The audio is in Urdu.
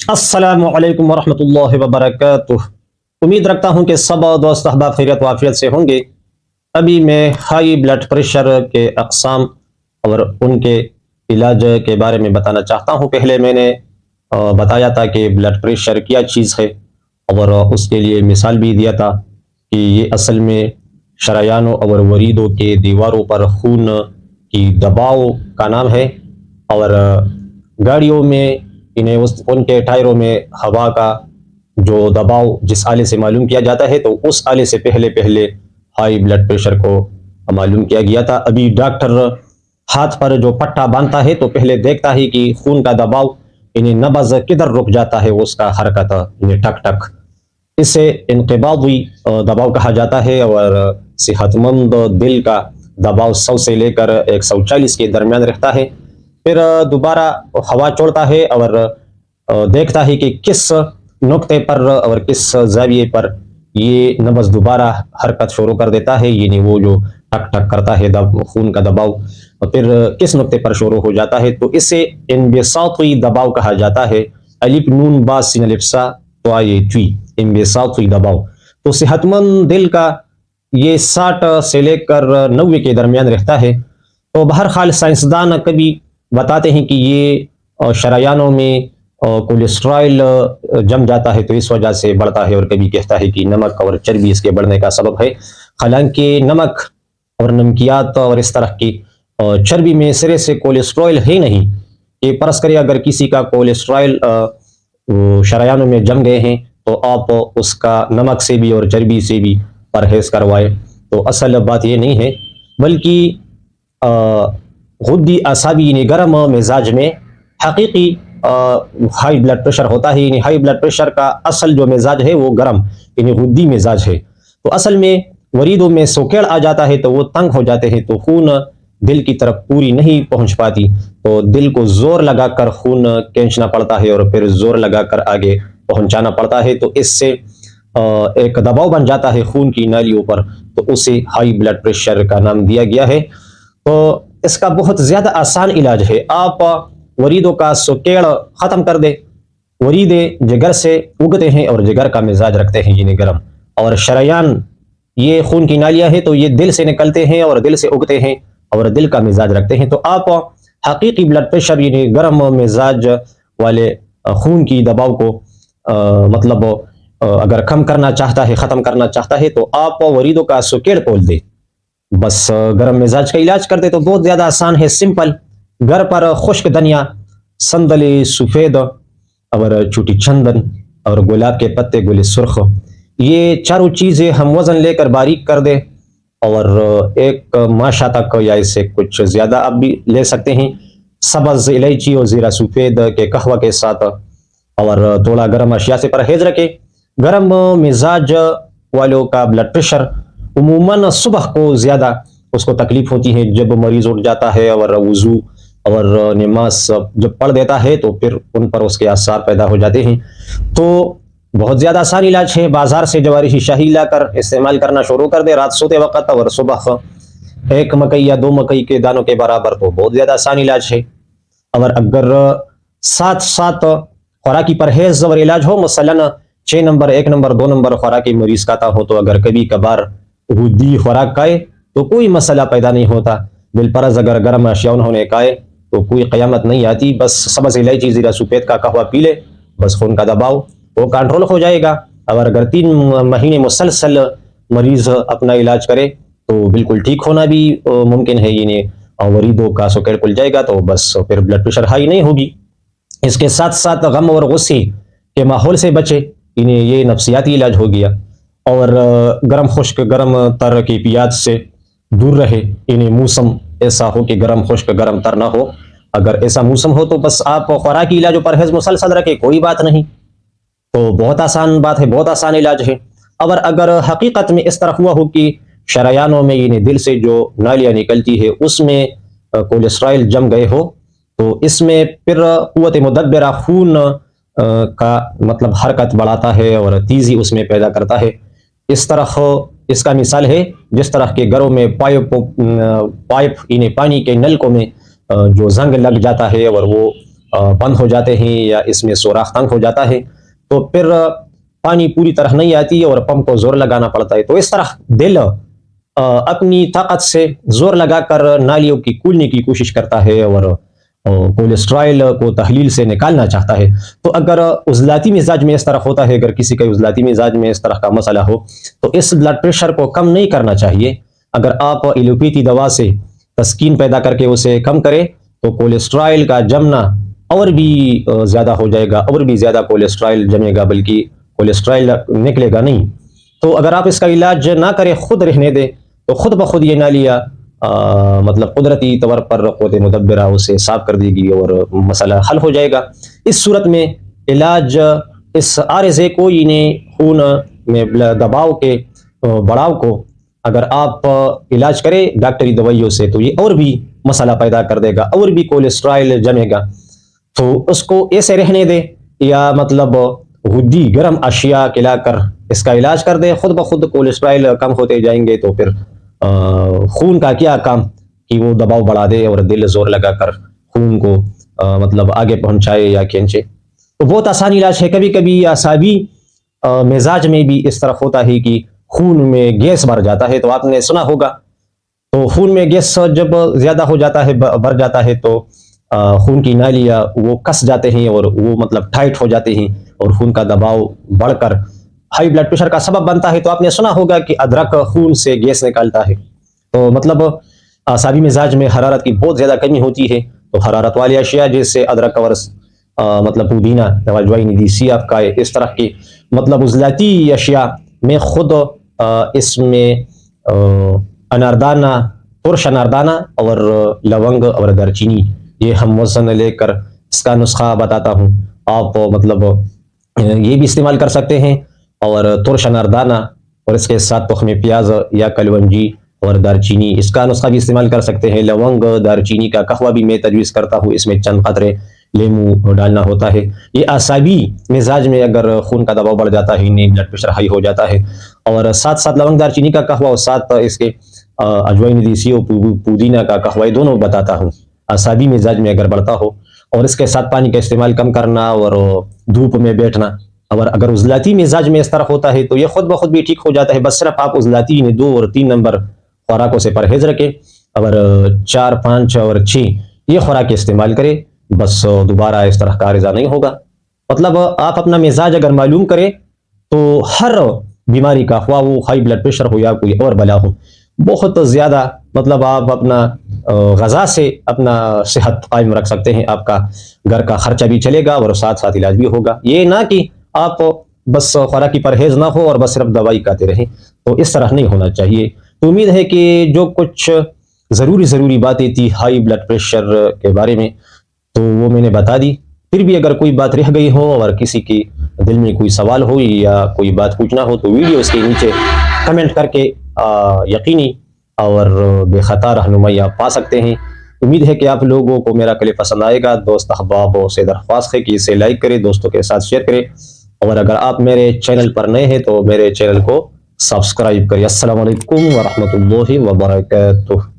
السلام علیکم ورحمۃ اللہ وبرکاتہ۔ امید رکھتا ہوں کہ سب دوست احباب خیریت و عافیت سے ہوں گے۔ ابھی میں ہائی بلڈ پریشر کے اقسام اور ان کے علاج کے بارے میں بتانا چاہتا ہوں۔ پہلے میں نے بتایا تھا کہ بلڈ پریشر کیا چیز ہے، اور اس کے لیے مثال بھی دیا تھا کہ یہ اصل میں شریانوں اور وریدوں کے دیواروں پر خون کی دباؤ کا نام ہے، اور گاڑیوں میں ان کے ٹائروں میں ہوا کا جو دباؤ جس آلے سے معلوم کیا جاتا ہے، تو اس آلے سے پہلے ہائی بلڈ پریشر کو معلوم کیا گیا تھا۔ ابھی ڈاکٹر ہاتھ پر جو پٹا باندھتا ہے تو پہلے دیکھتا ہے کہ خون کا دباؤ نبض کدھر رک جاتا ہے، اس کا حرکت ٹک ٹک، اسے انقباضی دباؤ کہا جاتا ہے۔ اور صحت مند دل کا دباؤ 100 سے لے کر 140 کے درمیان رہتا ہے۔ پھر دوبارہ ہوا چھوڑتا ہے اور دیکھتا ہے کہ کس نقطے پر اور کس زاویے پر یہ نبض دوبارہ حرکت شروع کر دیتا ہے، یعنی وہ جو ٹک ٹک کرتا ہے خون کا دباؤ، پھر کس نقطے پر شروع ہو جاتا ہے، تو اسے انبساطی دباؤ کہا جاتا ہے۔ الف نون با سین الف سا تو یہ ٹوی انبساطی دباؤ۔ تو صحت مند دل کا یہ 60 سے لے کر 90 کے درمیان رہتا ہے۔ تو بہرحال سائنسدان کبھی بتاتے ہیں کہ یہ شریانوں میں کولیسٹرول جم جاتا ہے تو اس وجہ سے بڑھتا ہے، اور کبھی کہتا ہے کہ نمک اور چربی اس کے بڑھنے کا سبب ہے۔ حالانکہ نمک اور نمکیات اور اس طرح کی چربی میں سرے سے کولیسٹرول ہے نہیں، کہ فرض کرے اگر کسی کا کولیسٹرول شریانوں میں جم گئے ہیں تو آپ اس کا نمک سے بھی اور چربی سے بھی پرہیز کروائے۔ تو اصل بات یہ نہیں ہے، بلکہ غدی اعصابی یعنی گرم مزاج میں حقیقی ہائی بلڈ پریشر ہوتا ہے۔ یعنی ہائی بلڈ پریشر کا اصل جو مزاج ہے وہ گرم یعنی غدی مزاج ہے۔ تو اصل میں وریدوں میں سوکیڑ آ جاتا ہے تو وہ تنگ ہو جاتے ہیں، تو خون دل کی طرف پوری نہیں پہنچ پاتی، تو دل کو زور لگا کر خون کھینچنا پڑتا ہے اور پھر زور لگا کر آگے پہنچانا پڑتا ہے، تو اس سے ایک دباؤ بن جاتا ہے خون کی نالیوں پر، تو اسے ہائی بلڈ پریشر کا نام دیا گیا ہے۔ تو اس کا بہت زیادہ آسان علاج ہے۔ آپ وریدوں کا سوکیڑ ختم کر دیں۔ وریدے جگر سے اگتے ہیں اور جگر کا مزاج رکھتے ہیں یعنی گرم، اور شریان یہ خون کی نالیاں ہیں تو یہ دل سے نکلتے ہیں اور دل سے اگتے ہیں اور دل کا مزاج رکھتے ہیں۔ تو آپ حقیقی بلڈ پریشر یعنی گرم مزاج والے خون کی دباؤ کو مطلب اگر کم کرنا چاہتا ہے، ختم کرنا چاہتا ہے، تو آپ وریدوں کا سوکیڑ کھول دے، بس گرم مزاج کا علاج کر دے۔ تو بہت زیادہ آسان ہے، سمپل۔ گھر پر خشک دھنیا، سندل سفید اور چھوٹی چندن اور گلاب کے پتے گل سرخ، یہ چاروں چیزیں ہم وزن لے کر باریک کر دیں، اور ایک ماشا تک یا اس سے کچھ زیادہ آپ بھی لے سکتے ہیں، سبز الائچی اور زیرہ سفید کے قہوہ کے ساتھ، اور تھوڑا گرم اشیاء سے پرہیز رکھیں۔ گرم مزاج والوں کا بلڈ پریشر عموماً صبح کو زیادہ اس کو تکلیف ہوتی ہے، جب مریض اٹھ جاتا ہے اور وضو اور نماز جب پڑھ دیتا ہے تو پھر ان پر اس کے آثار پیدا ہو جاتے ہیں۔ تو بہت زیادہ آسان علاج ہے، بازار سے جواری شاہی لا کر استعمال کرنا شروع کر دے رات سوتے وقت، اور صبح 1 مکئی یا 2 مکئی کے دانوں کے برابر، تو بہت زیادہ آسان علاج ہے۔ اور اگر ساتھ ساتھ خوراکی پرہیز اور علاج ہو، مثلاً 6 نمبر 1 نمبر 2 نمبر خوراکی مریض کھاتا ہو، تو اگر کبھی کبھار غدی خوراک کھائے تو کوئی مسئلہ پیدا نہیں ہوتا۔ بالفرض اگر گرم اشیاء انہوں نے کھائے تو کوئی قیامت نہیں آتی، بس سبز الائچی زیرہ سفید کا قہوہ پی لے، بس خون کا دباؤ وہ کنٹرول ہو جائے گا۔ اور اگر 3 مہینے مسلسل مریض اپنا علاج کرے تو بالکل ٹھیک ہونا بھی ممکن ہے، یعنی وریدوں کا سوکیڑ کھل جائے گا، تو بس پھر بلڈ پریشر ہائی نہیں ہوگی۔ اس کے ساتھ ساتھ غم اور غصے کے ماحول سے بچے، یعنی یہ نفسیاتی علاج ہو گیا۔ اور گرم خشک گرم تر کیفیات سے دور رہے، یعنی موسم ایسا ہو کہ گرم خشک گرم تر نہ ہو، اگر ایسا موسم ہو تو بس آپ خوراکی علاج و پرہیز مسلسل رکھے، کوئی بات نہیں۔ تو بہت آسان بات ہے، بہت آسان علاج ہے۔ اور اگر حقیقت میں اس طرح ہوا ہو کہ شریانوں میں یعنی دل سے جو نالیاں نکلتی ہے اس میں کولیسٹرول جم گئے ہو، تو اس میں پھر قوت مدبرہ خون کا مطلب حرکت بڑھاتا ہے اور تیزی اس میں پیدا کرتا ہے۔ اس طرح اس کا مثال ہے جس طرح کے گھروں میں پائپ یعنی پانی کے نلکوں میں جو زنگ لگ جاتا ہے اور وہ بند ہو جاتے ہیں یا اس میں سوراخ تنگ ہو جاتا ہے تو پھر پانی پوری طرح نہیں آتی اور پمپ کو زور لگانا پڑتا ہے. تو اس طرح دل اپنی طاقت سے زور لگا کر نالیوں کی کھولنے کی کوشش کرتا ہے اور کولیسٹرائل کو تحلیل سے نکالنا چاہتا ہے. تو اگر عضلاتی مزاج میں اس طرح ہوتا ہے، اگر کسی کا عضلاتی مزاج میں اس طرح کا مسئلہ ہو تو اس بلڈ پریشر کو کم نہیں کرنا چاہیے. اگر آپ ایلوپیتھی دوا سے تسکین پیدا کر کے اسے کم کریں تو کولیسٹرائل کا جمنا اور بھی زیادہ ہو جائے گا، اور بھی زیادہ کولیسٹرائل جمے گا، بلکہ کولیسٹرائل نکلے گا نہیں. تو اگر آپ اس کا علاج نہ کریں، خود رہنے دیں، تو خود بخود یہ نالیاں مطلب قدرتی طور پر قوت مدبرہ اسے صاف کر دے گی اور مسئلہ حل ہو جائے گا. اس صورت میں علاج اس عارضے کو، یعنی خون میں دباؤ کے بڑھاؤ کو اگر آپ علاج کریں ڈاکٹری دوائیوں سے تو یہ اور بھی مسئلہ پیدا کر دے گا، اور بھی کولیسٹرائل جمے گا. تو اس کو ایسے رہنے دے یا مطلب غدی گرم اشیاء کھلا کر اس کا علاج کر دے، خود بخود کولیسٹرائل کم ہوتے جائیں گے. تو پھر خون کا کیا کام کہ وہ دباؤ بڑھا دے اور دل زور لگا کر خون کو مطلب آگے پہنچائے یا کھینچے. تو بہت آسان علاج ہے. کبھی کبھی اعصابی مزاج میں بھی اس طرح ہوتا ہے کہ خون میں گیس بھر جاتا ہے. تو آپ نے سنا ہوگا، تو خون میں گیس جب زیادہ ہو جاتا ہے، بھر جاتا ہے، تو خون کی نالیاں وہ کس جاتے ہیں اور وہ مطلب ٹائٹ ہو جاتے ہیں اور خون کا دباؤ بڑھ کر ہائی بلڈ پریشر کا سبب بنتا ہے. تو آپ نے سنا ہوگا کہ ادرک خون سے گیس نکالتا ہے. تو مطلب اعصابی مزاج میں حرارت کی بہت زیادہ کمی ہوتی ہے. تو حرارت والی اشیاء جیسے ادرک اور مطلب پودینہ، اجوائن، دیسی آپ کا اس طرح کی مطلب عضلاتی اشیاء میں خود اس میں اناردانہ، ترش اناردانہ اور لونگ اور دارچینی، یہ ہم وزن لے کر اس کا نسخہ بتاتا ہوں. آپ مطلب یہ بھی استعمال کر سکتے ہیں، اور ترش اناردانہ اور اس کے ساتھ تخم پیاز یا کلونجی اور دارچینی، اس کا نسخہ بھی استعمال کر سکتے ہیں. لونگ، دارچینی کا قہوہ بھی میں تجویز کرتا ہوں، اس میں چند قطرے لیمو ڈالنا ہوتا ہے. یہ اعصابی مزاج میں اگر خون کا دباؤ بڑھ جاتا ہے، بلڈ پریشر ہائی ہو جاتا ہے، اور ساتھ ساتھ لونگ دارچینی کا قہوہ اور ساتھ اس کے اجوائن دیسی اور پودینہ کا قہوہ، دونوں بتاتا ہوں. اعصابی مزاج میں اگر بڑھتا ہو، اور اس کے ساتھ پانی کا استعمال کم کرنا اور دھوپ میں بیٹھنا. اور اگر عضلاتی مزاج میں اس طرح ہوتا ہے تو یہ خود بخود بھی ٹھیک ہو جاتا ہے. بس صرف آپ عضلاتی 2 اور 3 نمبر خوراکوں سے پرہیز رکھیں، اور 4، 5 اور 6 یہ خوراک استعمال کریں. بس دوبارہ اس طرح کا عارضہ نہیں ہوگا. مطلب آپ اپنا مزاج اگر معلوم کریں تو ہر بیماری کا، خواہ وہ ہائی بلڈ پریشر ہو یا کوئی اور بلا ہو، بہت زیادہ مطلب آپ اپنا غذا سے اپنا صحت قائم رکھ سکتے ہیں. آپ کا گھر کا خرچہ بھی چلے گا اور ساتھ ساتھ علاج بھی ہوگا. یہ نہ کہ آپ بس خوراکی پرہیز نہ ہو اور بس صرف دوائی کھاتے رہیں، تو اس طرح نہیں ہونا چاہیے. تو امید ہے کہ جو کچھ ضروری باتیں تھی ہائی بلڈ پریشر کے بارے میں تو وہ میں نے بتا دی. پھر بھی اگر کوئی بات رہ گئی ہو اور کسی کی دل میں کوئی سوال ہو یا کوئی بات پوچھنا ہو تو ویڈیو اس کے نیچے کمنٹ کر کے یقینی اور بے خطا رہنمائی آپ پا سکتے ہیں. امید ہے کہ آپ لوگوں کو میرا کلپ پسند آئے گا. دوست احبابوں سے درخواست ہے کہ اسے لائک کریں، دوستوں کے ساتھ شیئر کریں، اور اگر آپ میرے چینل پر نئے ہیں تو میرے چینل کو سبسکرائب کریں. السلام علیکم ورحمۃ اللہ وبرکاتہ.